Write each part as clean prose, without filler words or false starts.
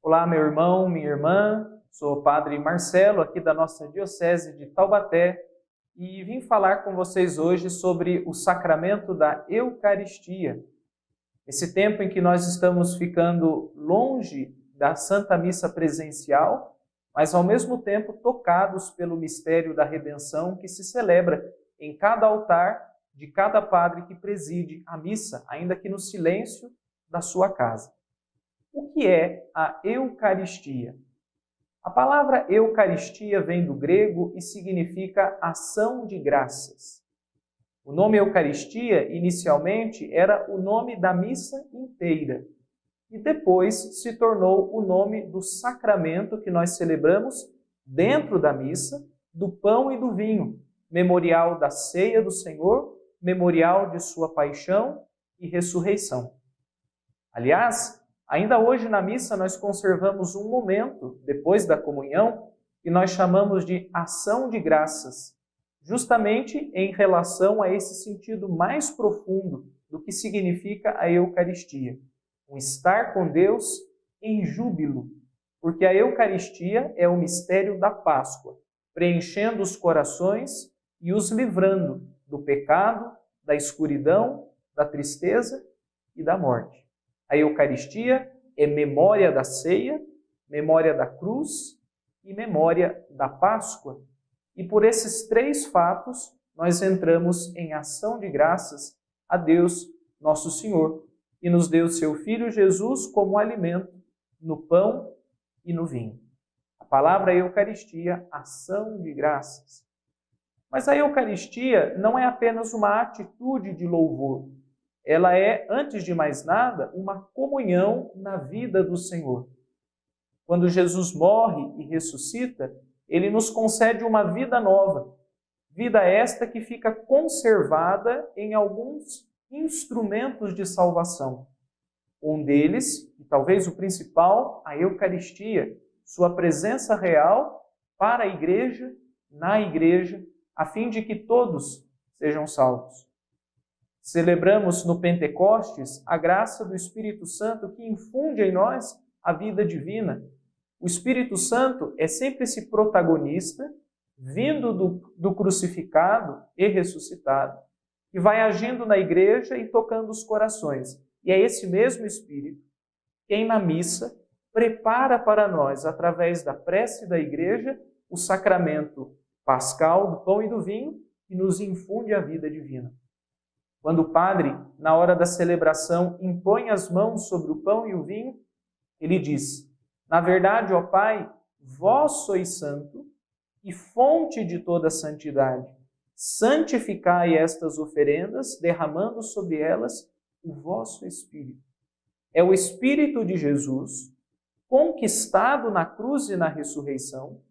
Olá, meu irmão, minha irmã, sou o Padre Marcelo, aqui da nossa Diocese de Taubaté, e vim falar com vocês hoje sobre o sacramento da Eucaristia. Esse tempo em que nós estamos ficando longe da Santa Missa presencial, mas ao mesmo tempo tocados pelo mistério da redenção que se celebra em cada altar de cada padre que preside a missa, ainda que no silêncio da sua casa. O que é a Eucaristia? A palavra Eucaristia vem do grego e significa ação de graças. O nome Eucaristia, inicialmente, era o nome da missa inteira e depois se tornou o nome do sacramento que nós celebramos dentro da missa, do pão e do vinho, memorial da ceia do Senhor, memorial de sua paixão e ressurreição. Aliás, ainda hoje na missa nós conservamos um momento, depois da comunhão, que nós chamamos de ação de graças, justamente em relação a esse sentido mais profundo do que significa a Eucaristia. Um estar com Deus em júbilo, porque a Eucaristia é o mistério da Páscoa, preenchendo os corações e os livrando do pecado, da escuridão, da tristeza e da morte. A Eucaristia é memória da ceia, memória da cruz e memória da Páscoa. E por esses três fatos, nós entramos em ação de graças a Deus, nosso Senhor, que nos deu seu Filho Jesus como alimento no pão e no vinho. A palavra Eucaristia, ação de graças. Mas a Eucaristia não é apenas uma atitude de louvor. Ela é, antes de mais nada, uma comunhão na vida do Senhor. Quando Jesus morre e ressuscita, ele nos concede uma vida nova. Vida esta que fica conservada em alguns instrumentos de salvação. Um deles, e talvez o principal, a Eucaristia, sua presença real para a igreja, na igreja, a fim de que todos sejam salvos. Celebramos no Pentecostes a graça do Espírito Santo que infunde em nós a vida divina. O Espírito Santo é sempre esse protagonista, vindo do crucificado e ressuscitado, que vai agindo na igreja e tocando os corações. E é esse mesmo Espírito quem na missa prepara para nós, através da prece da igreja, o sacramento pascal do pão e do vinho que nos infunde a vida divina. Quando o padre, na hora da celebração, impõe as mãos sobre o pão e o vinho, ele diz: na verdade, ó Pai, vós sois santo e fonte de toda santidade. Santificai estas oferendas, derramando sobre elas o vosso Espírito. É o Espírito de Jesus, conquistado na cruz e na ressurreição,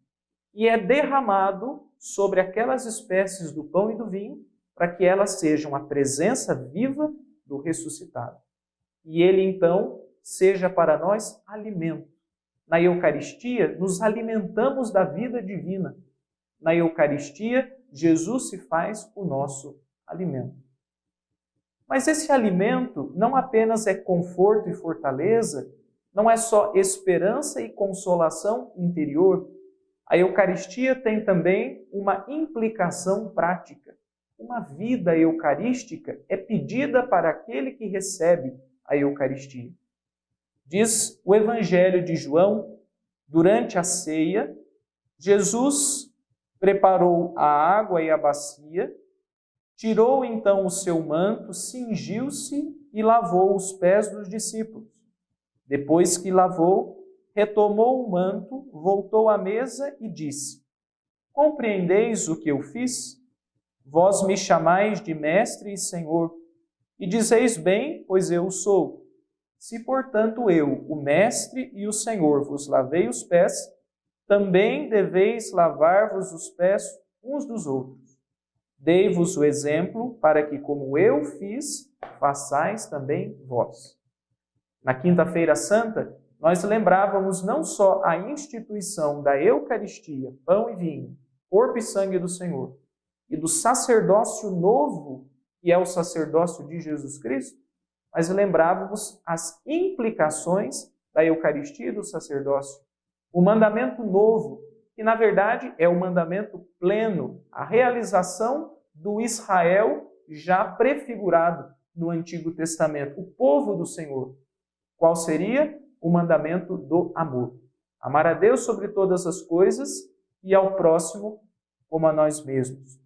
e é derramado sobre aquelas espécies do pão e do vinho, para que elas sejam a presença viva do ressuscitado. E ele, então, seja para nós alimento. Na Eucaristia, nos alimentamos da vida divina. Na Eucaristia, Jesus se faz o nosso alimento. Mas esse alimento não apenas é conforto e fortaleza, não é só esperança e consolação interior. A Eucaristia tem também uma implicação prática. Uma vida eucarística é pedida para aquele que recebe a Eucaristia. Diz o Evangelho de João, durante a ceia, Jesus preparou a água e a bacia, tirou então o seu manto, cingiu-se e lavou os pés dos discípulos. Depois que lavou, retomou o manto, voltou à mesa e disse: compreendeis o que eu fiz? Vós me chamais de mestre e senhor, e dizeis bem, pois eu o sou. Se, portanto, eu, o mestre e o senhor, vos lavei os pés, também deveis lavar-vos os pés uns dos outros. Dei-vos o exemplo, para que, como eu fiz, façais também vós. Na Quinta-feira Santa, nós lembrávamos não só a instituição da Eucaristia, pão e vinho, corpo e sangue do Senhor, e do sacerdócio novo, que é o sacerdócio de Jesus Cristo, mas lembrávamos as implicações da Eucaristia e do sacerdócio. O mandamento novo, que na verdade é o mandamento pleno, a realização do Israel já prefigurado no Antigo Testamento, o povo do Senhor. Qual seria? O mandamento do amor. Amar a Deus sobre todas as coisas e ao próximo como a nós mesmos.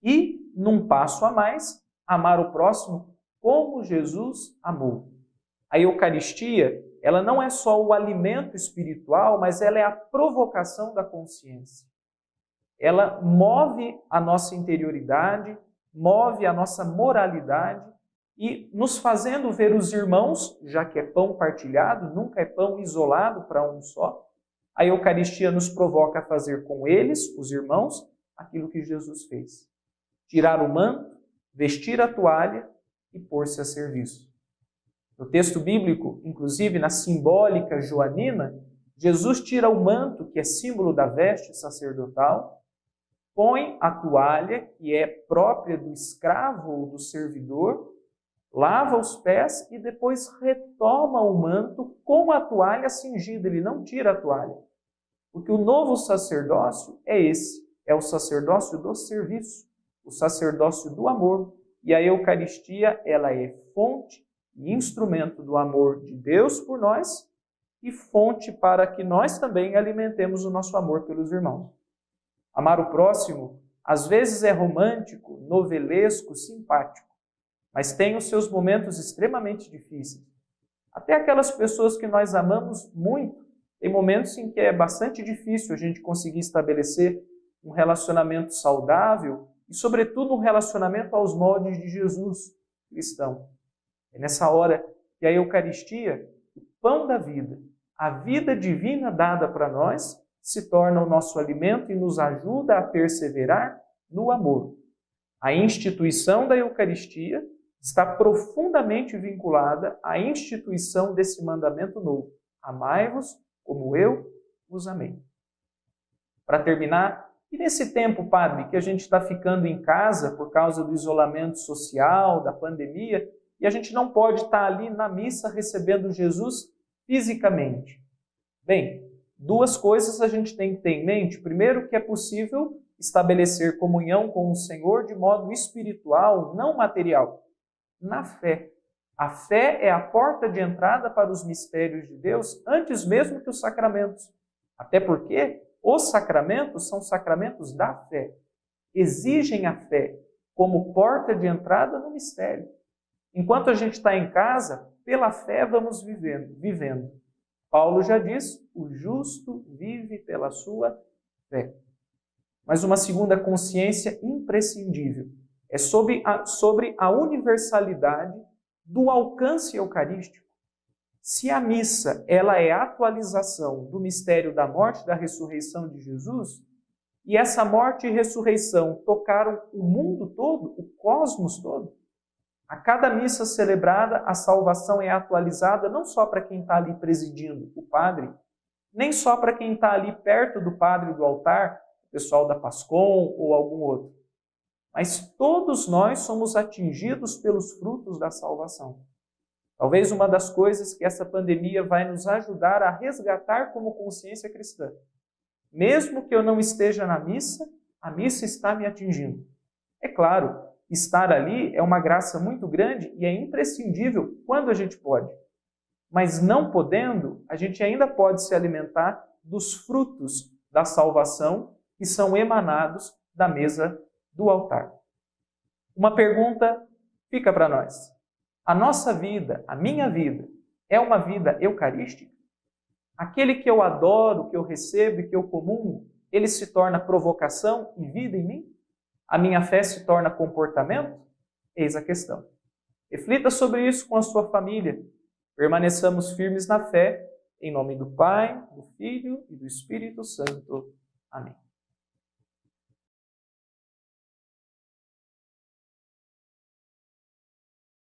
E, num passo a mais, amar o próximo como Jesus amou. A Eucaristia, ela não é só o alimento espiritual, mas ela é a provocação da consciência. Ela move a nossa interioridade, move a nossa moralidade e nos fazendo ver os irmãos, já que é pão partilhado, nunca é pão isolado para um só, a Eucaristia nos provoca a fazer com eles, os irmãos, aquilo que Jesus fez. Tirar o manto, vestir a toalha e pôr-se a serviço. No texto bíblico, inclusive na simbólica joanina, Jesus tira o manto, que é símbolo da veste sacerdotal, põe a toalha, que é própria do escravo ou do servidor, lava os pés e depois retoma o manto com a toalha cingida. Ele não tira a toalha. Porque o novo sacerdócio é esse, é o sacerdócio do serviço, o sacerdócio do amor. E a Eucaristia, ela é fonte e instrumento do amor de Deus por nós e fonte para que nós também alimentemos o nosso amor pelos irmãos. Amar o próximo, às vezes é romântico, novelesco, simpático, mas tem os seus momentos extremamente difíceis. Até aquelas pessoas que nós amamos muito, tem momentos em que é bastante difícil a gente conseguir estabelecer um relacionamento saudável e, sobretudo, um relacionamento aos moldes de Jesus cristão. É nessa hora que a Eucaristia, o pão da vida, a vida divina dada para nós, se torna o nosso alimento e nos ajuda a perseverar no amor. A instituição da Eucaristia está profundamente vinculada à instituição desse mandamento novo. Amai-vos como eu vos amei. Para terminar, e nesse tempo, padre, que a gente está ficando em casa por causa do isolamento social, da pandemia, e a gente não pode estar ali na missa recebendo Jesus fisicamente. Bem, duas coisas a gente tem que ter em mente. Primeiro, que é possível estabelecer comunhão com o Senhor de modo espiritual, não material, na fé. A fé é a porta de entrada para os mistérios de Deus, antes mesmo que os sacramentos. Até porque os sacramentos são sacramentos da fé. Exigem a fé como porta de entrada no mistério. Enquanto a gente está em casa, pela fé vamos vivendo. Paulo já diz, o justo vive pela sua fé. Mas uma segunda consciência imprescindível é sobre a universalidade do alcance eucarístico. Se a missa ela é a atualização do mistério da morte e da ressurreição de Jesus, e essa morte e ressurreição tocaram o mundo todo, o cosmos todo, a cada missa celebrada, a salvação é atualizada não só para quem está ali presidindo, o padre, nem só para quem está ali perto do padre do altar, o pessoal da Pascom ou algum outro. Mas todos nós somos atingidos pelos frutos da salvação. Talvez uma das coisas que essa pandemia vai nos ajudar a resgatar como consciência cristã. Mesmo que eu não esteja na missa, a missa está me atingindo. É claro, estar ali é uma graça muito grande e é imprescindível quando a gente pode. Mas não podendo, a gente ainda pode se alimentar dos frutos da salvação que são emanados da mesa do altar. Uma pergunta fica para nós. A nossa vida, a minha vida, é uma vida eucarística? Aquele que eu adoro, que eu recebo e que eu comungo, ele se torna provocação e vida em mim? A minha fé se torna comportamento? Eis a questão. Reflita sobre isso com a sua família. Permaneçamos firmes na fé, em nome do Pai, do Filho e do Espírito Santo. Amém.